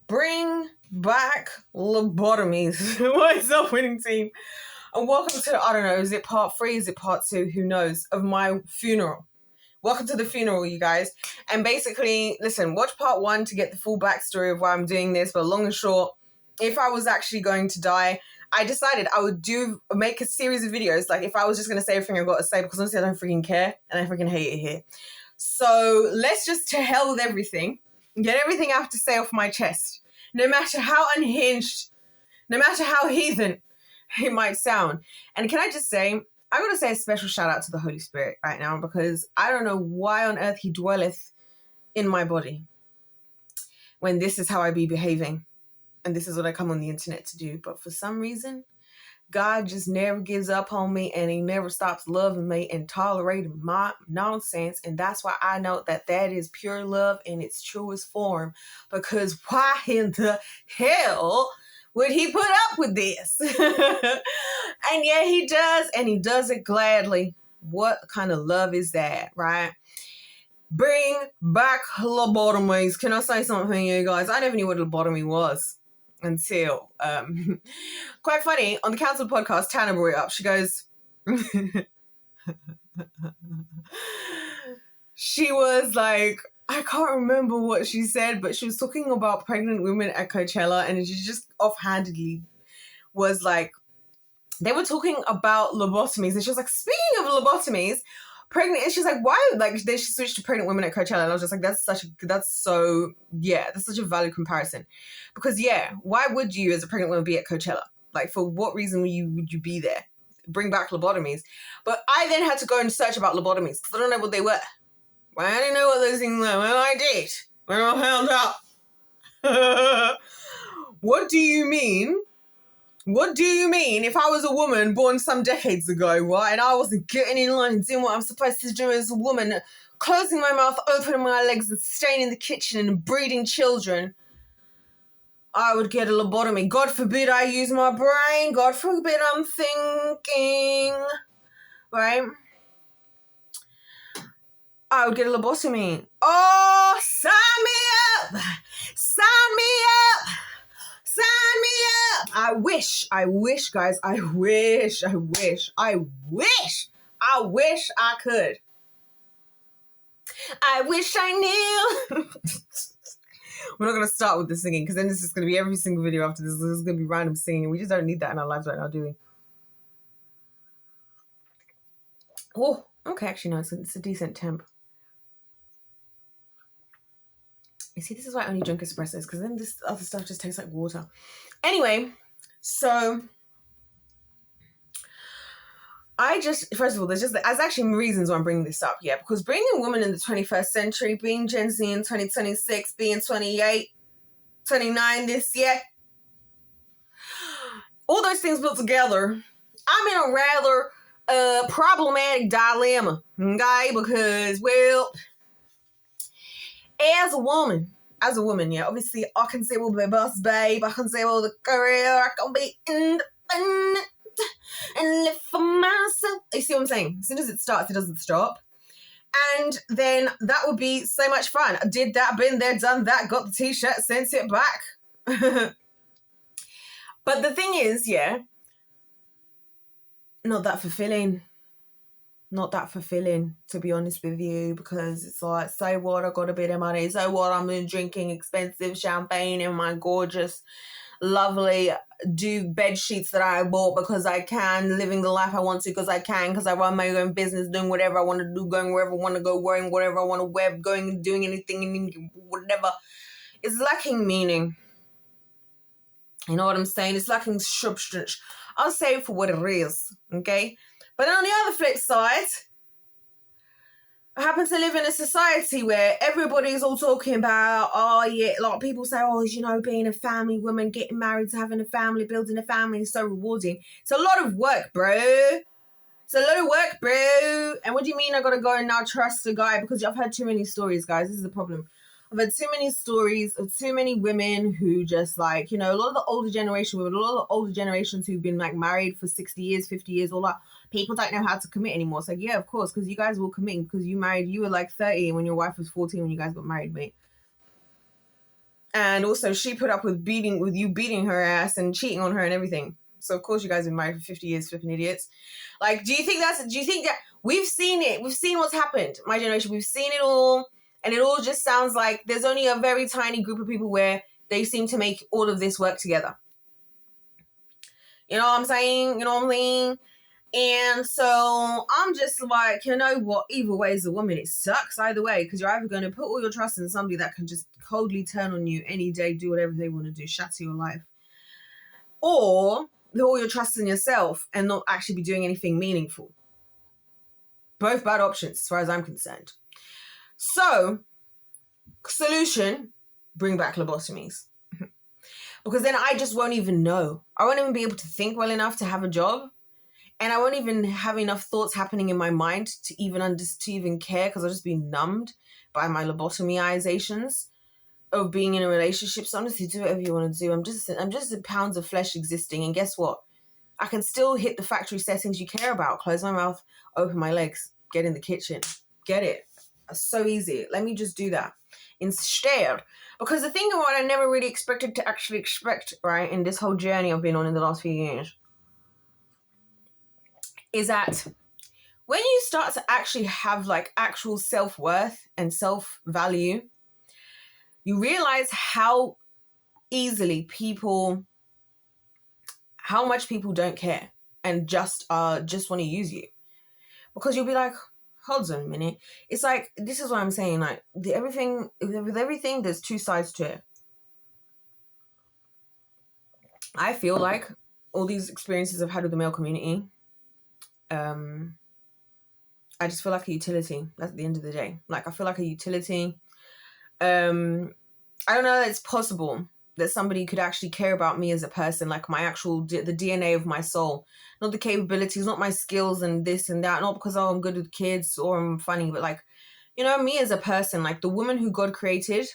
Bring back lobotomies. What is up, winning team? And welcome to, I don't know, is it part 3? Is it part 2? Who knows? Of my funeral. Welcome to the funeral, you guys. And basically, listen, watch part 1 to get the full backstory of why I'm doing this. But long and short, if I was actually going to die, I decided I would make a series of videos. Like, if I was just going to say everything I've got to say, because honestly, I don't freaking care. And I freaking hate it here. So let's just to hell with everything. Get everything I have to say off my chest. No matter how unhinged, no matter how heathen it might sound. And can I just say, I got to say a special shout out to the Holy Spirit right now, because I don't know why on earth he dwelleth in my body when this is how I be behaving. And this is what I come on the internet to do. But for some reason, God just never gives up on me, and he never stops loving me and tolerating my nonsense. And that's why I know that is pure love in its truest form. Because why in the hell would he put up with this? And yeah, he does, and he does it gladly. What kind of love is that, right? Bring back lobotomies. Can I say something, you guys? I never knew what lobotomy was until quite funny, on the council podcast, Tana brought it up. She goes, she was like, I can't remember what she said, but she was talking about pregnant women at Coachella, and she just offhandedly was like, they were talking about lobotomies, and she was like, speaking of lobotomies, pregnant, and she's like, why? Like, they should switch to pregnant women at Coachella. And I was just like, that's such a valid comparison. Because yeah, why would you as a pregnant woman be at Coachella? Like, for what reason would you be there? Bring back lobotomies. But I then had to go and search about lobotomies because I don't know what they were. Well, I didn't know what those things were. Well, I did. When I found out. What do you mean? What do you mean if I was a woman born some decades ago, right, and I wasn't getting in line and doing what I'm supposed to do as a woman, closing my mouth, opening my legs and staying in the kitchen and breeding children, I would get a lobotomy. God forbid I use my brain. God forbid I'm thinking, right? I would get a lobotomy. Oh, sign me up! Sign me up! Sign me up! I wish, guys, I wish I could. I wish I knew. We're not going to start with the singing, because then this is going to be every single video after this. This is going to be random singing. We just don't need that in our lives right now, do we? Oh, okay, actually, no, it's a decent temp. You see, this is why I only drink espressos, because then this other stuff just tastes like water. Anyway, so first of all, there's actually reasons why I'm bringing this up, yeah, because being a woman in the 21st century, being Gen Z in 2026, being 28, 29 this year, all those things put together, I'm in a rather problematic dilemma, okay, because, well, as a woman, yeah, obviously I can say, well, the boss babe, I can say, well, the career, I can be independent and live for myself. You see what I'm saying? As soon as it starts, it doesn't stop. And then that would be so much fun. I did that, been there, done that, got the t-shirt, sent it back. But the thing is, yeah, not that fulfilling, to be honest with you, because it's like, so what, I got a bit of money, so what, I'm drinking expensive champagne in my gorgeous, lovely bed sheets that I bought because I can, living the life I want to because I can, because I run my own business, doing whatever I want to do, going wherever I want to go, wearing whatever I want to wear, going and doing anything, whatever. It's lacking meaning. You know what I'm saying? It's lacking substance. I'll say it for what it is, okay? But on the other flip side, I happen to live in a society where everybody's all talking about, oh yeah, like people say, oh, you know, being a family woman, getting married, having a family, building a family is so rewarding. It's a lot of work, bro. And what do you mean I gotta go and now trust a guy? Because I've heard too many stories, guys. This is the problem. I've had too many stories of too many women who just, like, you know, a lot of the older generation women, a lot of the older generations who've been like married for 60 years, 50 years, all that, people don't know how to commit anymore. It's like, yeah, of course, because you guys will commit because you were like 30 when your wife was 14 when you guys got married, mate. And also she put up with you beating her ass and cheating on her and everything. So of course you guys have been married for 50 years, flipping idiots. Like, do you think that we've seen it? We've seen what's happened. My generation, we've seen it all. And it all just sounds like there's only a very tiny group of people where they seem to make all of this work together. You know what I'm saying? You know what I mean? And so I'm just like, you know what? Either way, as a woman, it sucks either way, because you're either going to put all your trust in somebody that can just coldly turn on you any day, do whatever they want to do, shatter your life, or all your trust in yourself and not actually be doing anything meaningful. Both bad options as far as I'm concerned. So, solution, bring back lobotomies. Because then I just won't even know. I won't even be able to think well enough to have a job. And I won't even have enough thoughts happening in my mind to even care, because I'll just be numbed by my lobotomyizations of being in a relationship. So honestly, do whatever you want to do. I'm just pounds of flesh existing. And guess what? I can still hit the factory settings you care about. Close my mouth, open my legs, get in the kitchen. Get it? It's so easy. Let me just do that instead. Because the thing of what I never really expected to actually expect, right, in this whole journey I've been on in the last few years, is that when you start to actually have like actual self-worth and self-value, you realize how much people don't care and just want to use you. Because you'll be like, hold on a minute. It's like, this is what I'm saying, like, with everything, there's two sides to it. I feel like all these experiences I've had with the male community, I just feel like a utility. That's at the end of the day. Like, I feel like a utility. I don't know that it's possible that somebody could actually care about me as a person, like my actual, the DNA of my soul, not the capabilities, not my skills and this and that, not because, oh, I'm good with kids or I'm funny, but like, you know, me as a person, like the woman who God created.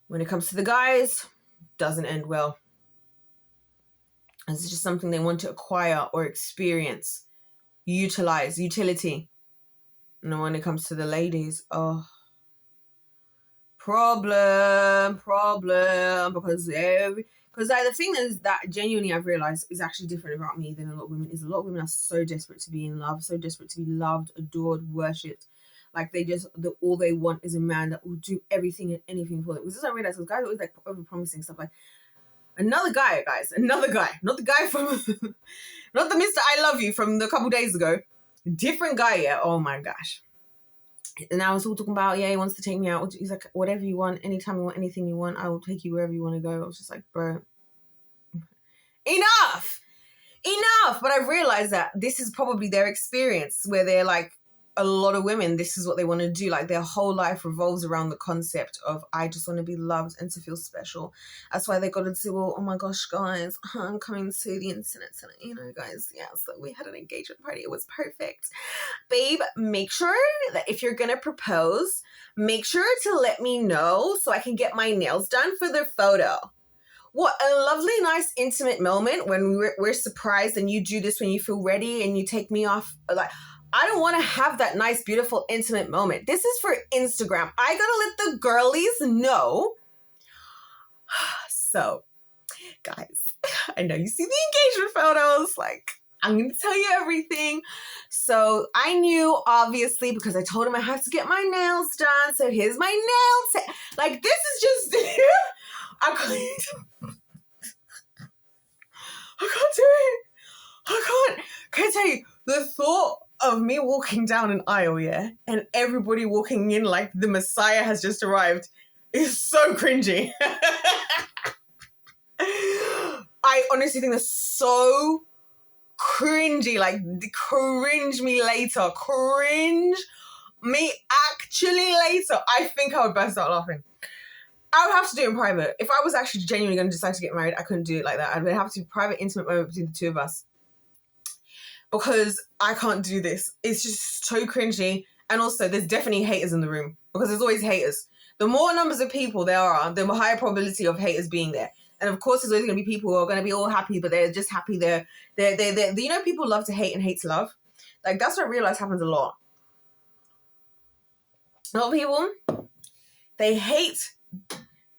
When it comes to the guys, doesn't end well. It's just something they want to acquire or experience, utilize, utility. And when it comes to the ladies, oh, problem, because the thing is that genuinely I've realized is actually different about me than a lot of women, is a lot of women are so desperate to be in love, so desperate to be loved, adored, worshipped. Like all they want is a man that will do everything and anything for them. This is what I realized, because guys are always like over-promising stuff, like another guy, not the guy from, not the Mr. I Love You from a couple days ago, different guy, yeah, oh my gosh. And I was all talking about, yeah, he wants to take me out. He's like, whatever you want, anytime you want, anything you want, I will take you wherever you want to go. I was just like, bro, enough. But I realized that this is probably their experience, where they're like, a lot of women, this is what they want to do. Like, their whole life revolves around the concept of, I just want to be loved and to feel special. That's why they got to say, well, oh my gosh, guys, I'm coming to the internet tonight. You know, guys, yeah, so we had an engagement party. It was perfect. Babe, make sure that if you're going to propose, make sure to let me know so I can get my nails done for the photo. What a lovely, nice, intimate moment when we're surprised, and you do this when you feel ready and you take me off. Like, I don't want to have that nice, beautiful, intimate moment. This is for Instagram. I gotta let the girlies know. So, guys, I know you see the engagement photos. Like, I'm going to tell you everything. So, I knew, obviously, because I told him I have to get my nails done. So, here's my nail tip. Like, this is just... I can't do it. I can't tell you, the thought of me walking down an aisle, yeah, and everybody walking in like the Messiah has just arrived is so cringy. I honestly think that's so cringy. Like, cringe me later. Cringe me actually later. I think I would burst out laughing. I would have to do it in private. If I was actually genuinely going to decide to get married, I couldn't do it like that. I'd have to do a private, intimate moment between the two of us. Because I can't do this. It's just so cringy. And also, there's definitely haters in the room. Because there's always haters. The more numbers of people there are, the higher probability of haters being there. And of course, there's always going to be people who are going to be all happy, but they're just happy. They're you know, people love to hate and hate to love. Like, that's what I realize happens a lot. A lot of people, They hate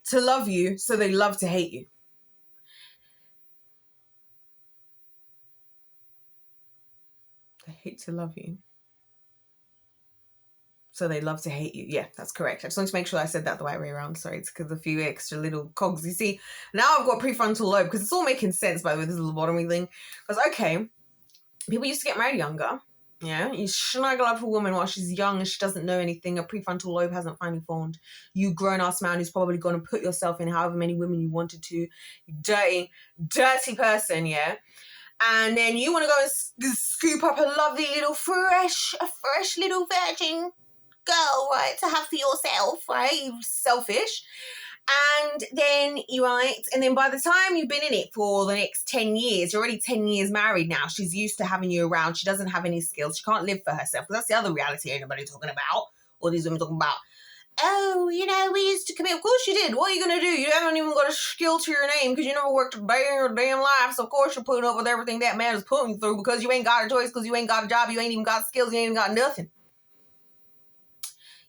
to love you, so they love to hate you. They hate to love you, so they love to hate you. Yeah, that's correct. I just wanted to make sure I said that the right way around. Sorry, it's because a few extra little cogs. You see, now I've got prefrontal lobe, because it's all making sense, by the way, this lobotomy thing. Because, okay, people used to get married younger. Yeah, you snuggle up a woman while she's young and she doesn't know anything. Her prefrontal lobe hasn't finally formed. You grown-ass man who's probably going to put yourself in however many women you wanted to. You dirty, dirty person, yeah? And then you want to go and scoop up a lovely little fresh little virgin girl, right, to have for yourself, right? You selfish. And then and then by the time you've been in it for the next 10 years, you're already 10 years married now. She's used to having you around. She doesn't have any skills. She can't live for herself. Because that's the other reality ain't nobody talking about. All these women talking about, oh, we used to commit. Of course you did. What are you going to do? You haven't even got a skill to your name because you never worked a day in your damn life. So of course you're putting up with everything that man is putting you through because you ain't got a choice, because you ain't got a job, you ain't even got skills, you ain't even got nothing.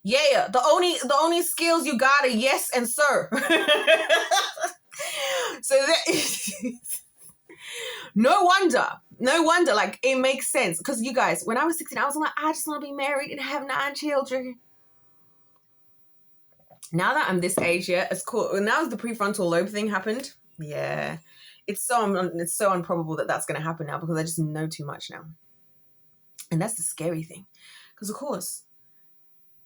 Yeah, the only skills you got are yes and sir. So that no wonder, like, it makes sense. Because you guys, when I was 16, I was like, I just want to be married and have 9 children. Now that I'm this age, yeah, it's cool. Now the prefrontal lobe thing happened, yeah, it's so improbable that that's going to happen now, because I just know too much now. And that's the scary thing. Because, of course,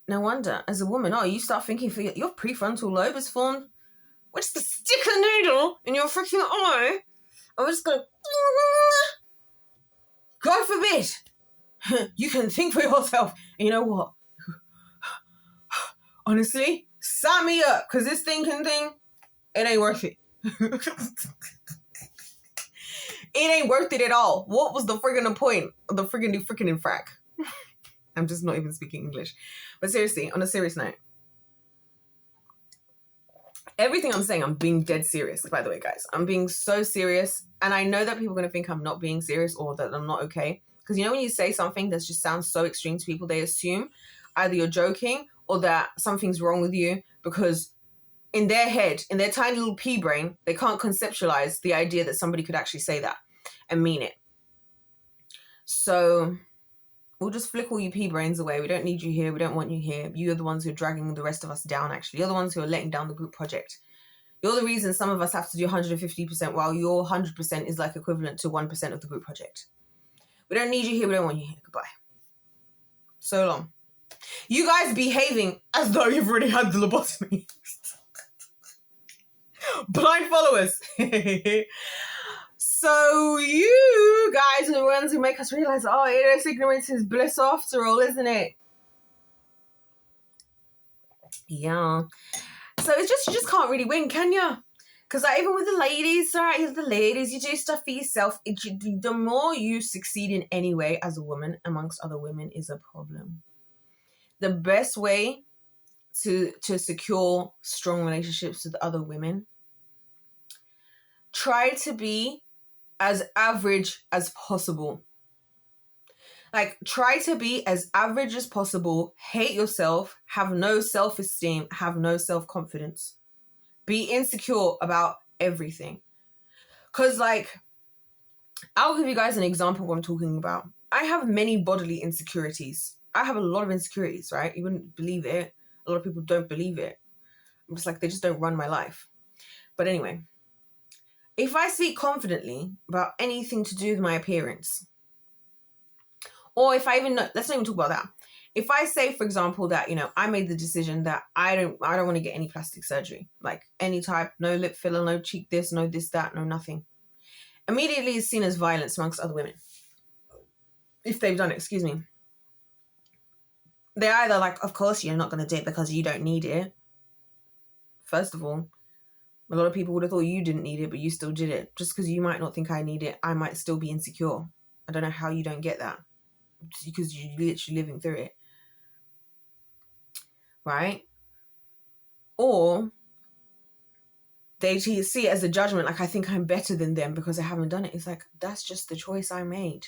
no wonder, as a woman, you start thinking for your prefrontal lobe is formed. We're just to stick a needle in your freaking eye, and we're just going, God forbid, you can think for yourself. And you know what? Honestly, sign me up, because this thinking thing, it ain't worth it. It ain't worth it at all. What was the friggin' point of the friggin' infrac? I'm just not even speaking English. But seriously, on a serious note, everything I'm saying, I'm being dead serious, by the way, guys. I'm being so serious. And I know that people are going to think I'm not being serious or that I'm not okay. Because when you say something that just sounds so extreme to people, they assume either you're joking or that something's wrong with you, because in their head, in their tiny little pea brain, they can't conceptualize the idea that somebody could actually say that and mean it. So we'll just flick all you pea brains away. We don't need you here. We don't want you here. You're the ones who are dragging the rest of us down, actually. You're the ones who are letting down the group project. You're the reason some of us have to do 150% while your 100% is like equivalent to 1% of the group project. We don't need you here. We don't want you here. Goodbye. So long. You guys behaving as though you've already had the lobotomy. Blind followers. So you guys are the ones who make us realize, ignorance is bliss after all, isn't it? Yeah. So it's just, you just can't really win, can you? Because even with the ladies, you do stuff for yourself. The more you succeed in any way as a woman amongst other women is a problem. The best way to secure strong relationships with other women, try to be as average as possible. Like, try to be as average as possible. Hate yourself. Have no self-esteem. Have no self-confidence. Be insecure about everything. Because, like, I'll give you guys an example of what I'm talking about. I have many bodily insecurities. I have a lot of insecurities, right? You wouldn't believe it. A lot of people don't believe it. I'm just like, they just don't run my life. But anyway, if I speak confidently about anything to do with my appearance, or if I even know, let's not even talk about that. If I say, for example, that, I made the decision that I don't want to get any plastic surgery, like any type, no lip filler, no cheek this, no this, that, no nothing. Immediately it's seen as violence amongst other women. If they've done it, excuse me. They're either like, of course you're not going to do it because you don't need it. First of all, a lot of people would have thought you didn't need it, but you still did it. Just because you might not think I need it, I might still be insecure. I don't know how you don't get that. Just because you're literally living through it. Right? Or they see it as a judgment, like I think I'm better than them because I haven't done it. It's like, that's just the choice I made.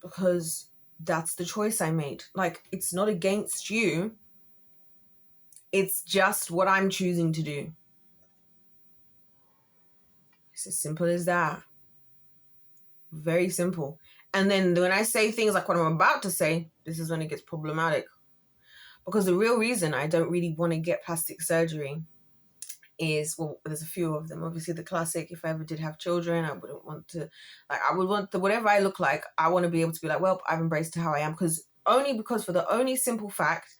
Because that's the choice I made. Like, it's not against you. It's just what I'm choosing to do. It's as simple as that. Very simple. And then when I say things like what I'm about to say, this is when it gets problematic. Because the real reason I don't really want to get plastic surgery is, well, there's a few of them. Obviously, the classic, if I ever did have children, I wouldn't want to, like, I would want whatever I look like, I want to be able to be like, well, I've embraced how I am. Because for the only simple fact,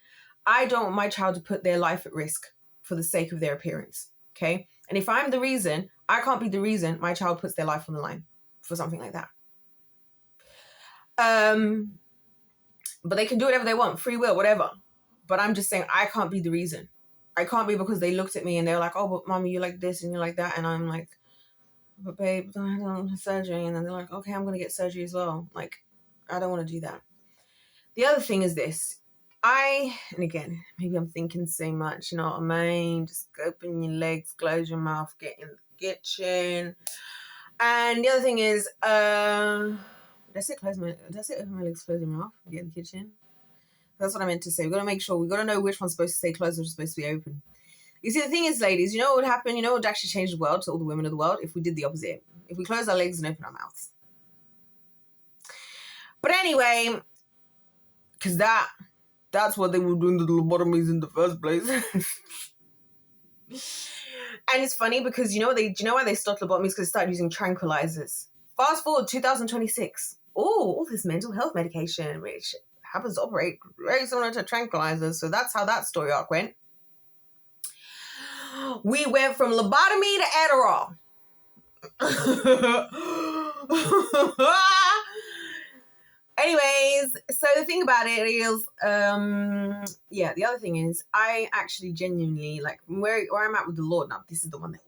I don't want my child to put their life at risk for the sake of their appearance. Okay? And if I'm the reason, I can't be the reason my child puts their life on the line for something like that. But they can do whatever they want, free will, whatever. But I'm just saying, I can't be the reason. I can't be because they looked at me and they were like, oh, but mommy, you like this and you like that. And I'm like, but babe, I don't have surgery. And then they're like, okay, I'm going to get surgery as well. Like, I don't want to do that. The other thing is this. And again, maybe I'm thinking so much, you know what I mean? Just open your legs, close your mouth, get in the kitchen. And the other thing is, did I say open my legs, close your mouth, get in the kitchen? That's what I meant to say. We've got to make sure, we've got to know which one's supposed to stay closed and which is supposed to be open. You see, the thing is, ladies, you know what would happen? You know what would actually change the world to all the women of the world? If we did the opposite. If we close our legs and open our mouths. But anyway, because that's what they were doing to the lobotomies in the first place. And it's funny because do you know why they stopped lobotomies? Because they started using tranquilizers. Fast forward 2026. Oh, all this mental health medication, which happens to operate very similar to tranquilizers. So that's how that story arc went. We went from lobotomy to Adderall. Anyways, so the thing about it is, the other thing is, I actually genuinely, like, where I'm at with the Lord now, this is the one that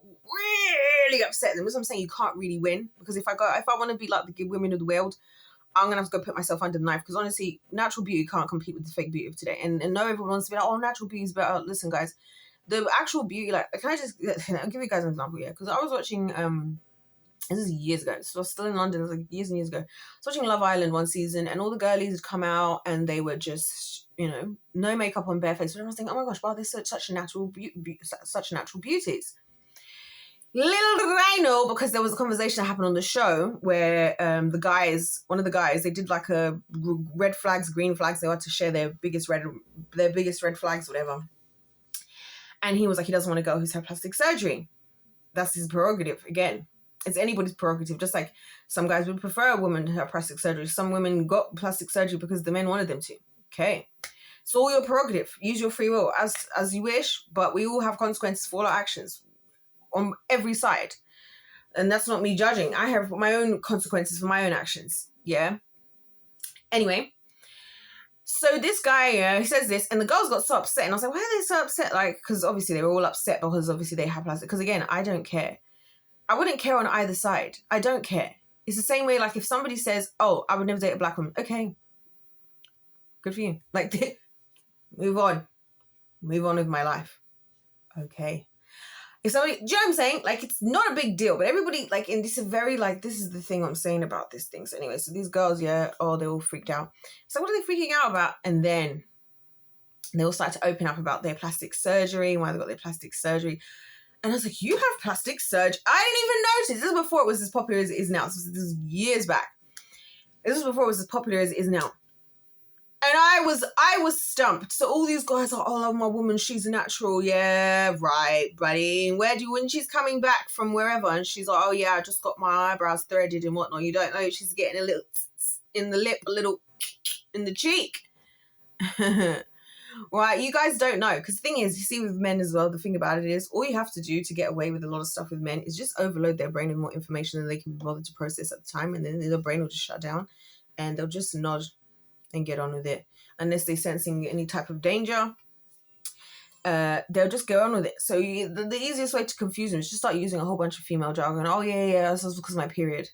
really upset them. That's what I'm saying, you can't really win. Because if I want to be like the women of the world, I'm going to have to go put myself under the knife. Because honestly, natural beauty can't compete with the fake beauty of today. And no, everyone wants to be like, oh, natural beauty is better. Listen, guys, the actual beauty, like, I'll give you guys an example, yeah? Because I was watching, this is years ago, so I was still in London, it was like years and years ago. I was watching Love Island one season, and all the girlies had come out, and they were just, no makeup on, bare face. But everyone's thinking, oh my gosh, wow, they're such natural beauties. Little did I know, because there was a conversation that happened on the show where one of the guys, they did like a red flags, green flags. They had to share their biggest red flags, whatever. And he was like, he doesn't want to go. He's had plastic surgery. That's his prerogative. Again, it's anybody's prerogative. Just like some guys would prefer a woman to have plastic surgery. Some women got plastic surgery because the men wanted them to. Okay. It's all your prerogative. Use your free will as you wish, but we all have consequences for all our actions on every side. And that's not me judging. I have my own consequences for my own actions. Yeah. Anyway. So this guy, he says this, and the girls got so upset. And I was like, why are they so upset? Like, because obviously they were all upset because obviously they have plastic. Because again, I don't care. I wouldn't care on either side. I don't care. It's the same way, like, if somebody says, oh, I would never date a black woman. Okay. Good for you. Like, move on. Move on with my life. Okay. If somebody, do you know what I'm saying? Like, it's not a big deal, but everybody, like, in this is very, like, this is the thing I'm saying about this thing. So anyway, so these girls, they're all freaked out. So what are they freaking out about? And then they all start to open up about their plastic surgery and why they got their plastic surgery. And I was like, you have plastic surgery? I didn't even notice. This is before it was as popular as it is now. So this is years back. This was before it was as popular as it is now. And I was stumped. So all these guys are, oh, I love my woman. She's a natural. Yeah, right, buddy. When she's coming back from wherever, and she's like, oh yeah, I just got my eyebrows threaded and whatnot. You don't know she's getting a little in the lip, a little in the cheek. Right, you guys don't know. Because the thing is, you see with men as well, the thing about it is, all you have to do to get away with a lot of stuff with men is just overload their brain with more information than they can be bothered to process at the time. And then their brain will just shut down and they'll just nod and get on with it. Unless they're sensing any type of danger, they'll just go on with it. So the easiest way to confuse them is just start using a whole bunch of female jargon. Oh yeah, this was because of my period.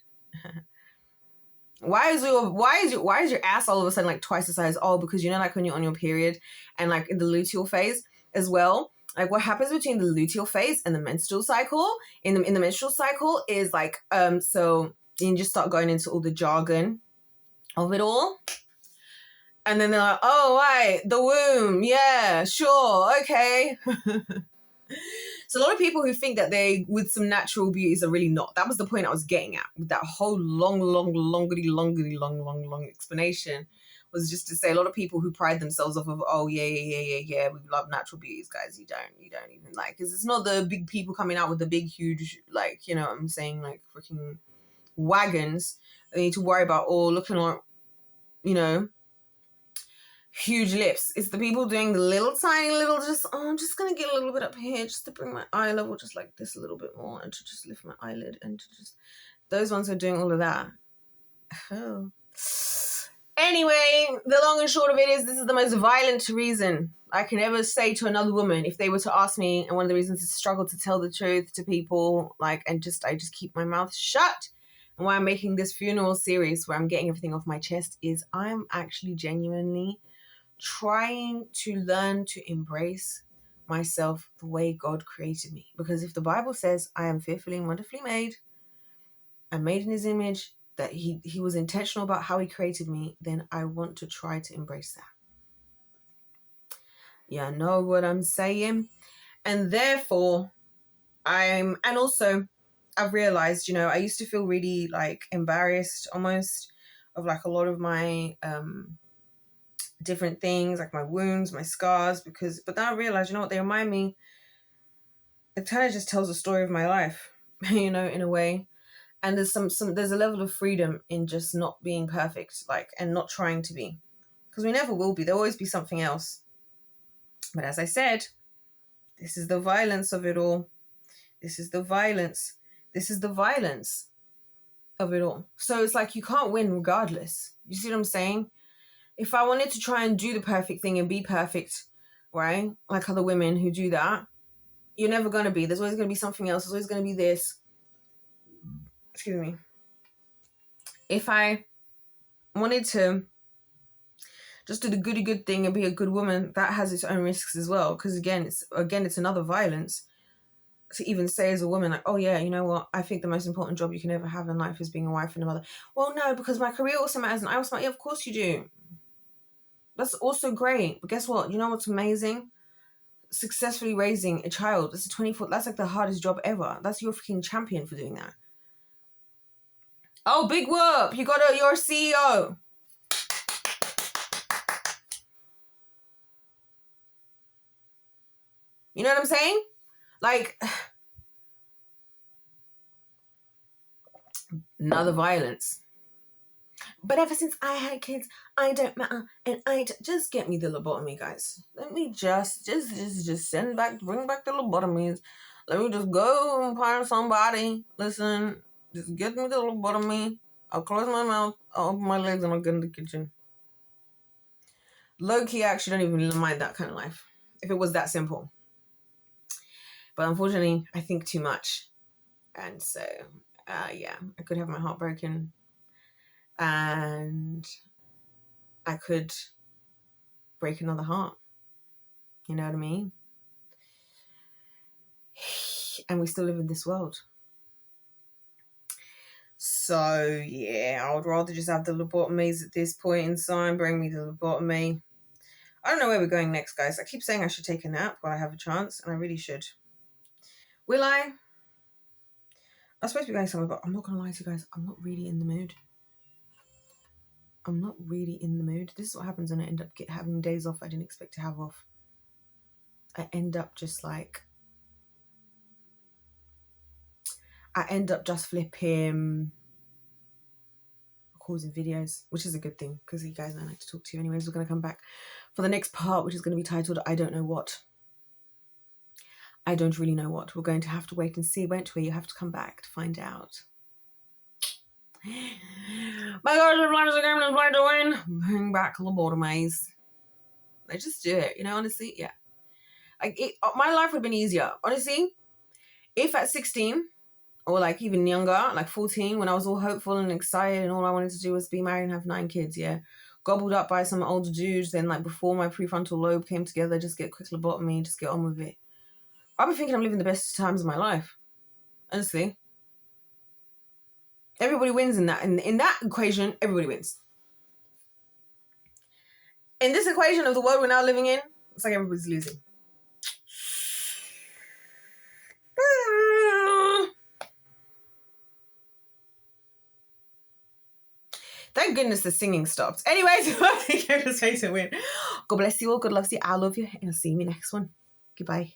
Why is your ass all of a sudden like twice the size? Oh, because like when you're on your period and like in the luteal phase as well. Like what happens between the luteal phase and the menstrual cycle in the menstrual cycle is like so you just start going into all the jargon of it all. And then they're like, oh, right, the womb. Yeah, sure. Okay. So a lot of people who think that they, with some natural beauties, are really not. That was the point I was getting at with that whole long explanation, was just to say a lot of people who pride themselves off of, oh, yeah, we love natural beauties, guys. You don't even like, because it's not the big people coming out with the big, huge, like, you know what I'm saying, like freaking wagons. They need to worry about, or looking like, you know, huge lips. It's the people doing the little tiny little, just, oh, I'm just gonna get a little bit up here just to bring my eye level just like this a little bit more, and to just lift my eyelid, and to just, those ones are doing all of that. Oh. Anyway, the long and short of it is, this is the most violent reason I can ever say to another woman if they were to ask me, and one of the reasons I struggle to tell the truth to people, like, and just, I just keep my mouth shut. And why I'm making this funeral series where I'm getting everything off my chest is I'm actually genuinely trying to learn to embrace myself the way God created me. Because if the Bible says I am fearfully and wonderfully made, I'm made in his image, that he was intentional about how he created me, then I want to try to embrace that. Yeah, know what I'm saying? And therefore, and also I've realized, you know, I used to feel really like embarrassed almost of like a lot of my different things, like my wounds, my scars, but then I realized, you know what, they remind me, it kind of just tells a story of my life, you know, in a way. And there's there's a level of freedom in just not being perfect, like, and not trying to be, because we never will be. There'll always be something else. But as I said, this is the violence of it all. This is the violence of it all. So it's like, you can't win regardless. You see what I'm saying? If I wanted to try and do the perfect thing and be perfect, right, like other women who do that, you're never going to be. There's always going to be something else. There's always going to be this. Excuse me. If I wanted to just do the goody good thing and be a good woman, that has its own risks as well. Because again, it's another violence to even say as a woman, like, oh yeah, you know what, I think the most important job you can ever have in life is being a wife and a mother. Well, no, because my career also matters, and I also matter. Yeah, of course you do. That's also great. But guess what? You know what's amazing? Successfully raising a child. That's that's like the hardest job ever. That's your freaking champion for doing that. Oh, big whoop. You're a CEO. You know what I'm saying? Like, another violence. But ever since I had kids, I don't matter, and just get me the lobotomy, guys. Let me just bring back the lobotomies. Let me just go and find somebody. Listen, just get me the lobotomy. I'll close my mouth, I'll open my legs, and I'll get in the kitchen. Low-key, I actually don't even mind that kind of life, if it was that simple. But unfortunately, I think too much. And so, yeah, I could have my heart broken. And I could break another heart. You know what I mean? And we still live in this world. So, yeah, I would rather just have the lobotomies at this point in time. Bring me the lobotomy. I don't know where we're going next, guys. I keep saying I should take a nap while I have a chance, and I really should. Will I? I'm supposed to be going somewhere, but I'm not going to lie to you guys. I'm not really in the mood. This is what happens when I end up having days off I didn't expect to have off. I end up just flipping, recording videos, which is a good thing because you guys I like to talk to you. Anyways, we're going to come back for the next part, which is going to be titled I Don't Know What. I don't really know what. We're going to have to wait and see, won't we? You have to come back to find out. My gosh, the Flyers are going to play to win. Bring back lobotomies. They just do it, you know, honestly, yeah. Like, my life would have been easier, honestly, if at 16, or like even younger, like 14, when I was all hopeful and excited and all I wanted to do was be married and have 9 kids, yeah. Gobbled up by some older dudes, then like before my prefrontal lobe came together, just get a quick lobotomy, just get on with it. I've been thinking I'm living the best times of my life, honestly. Everybody wins in that. In that equation, everybody wins. In this equation of the world we're now living in, it's like everybody's losing. Thank goodness the singing stopped. Anyways, I think I'm just face it win. God bless you all. God loves you. I love you. And I'll see you in the next one. Goodbye.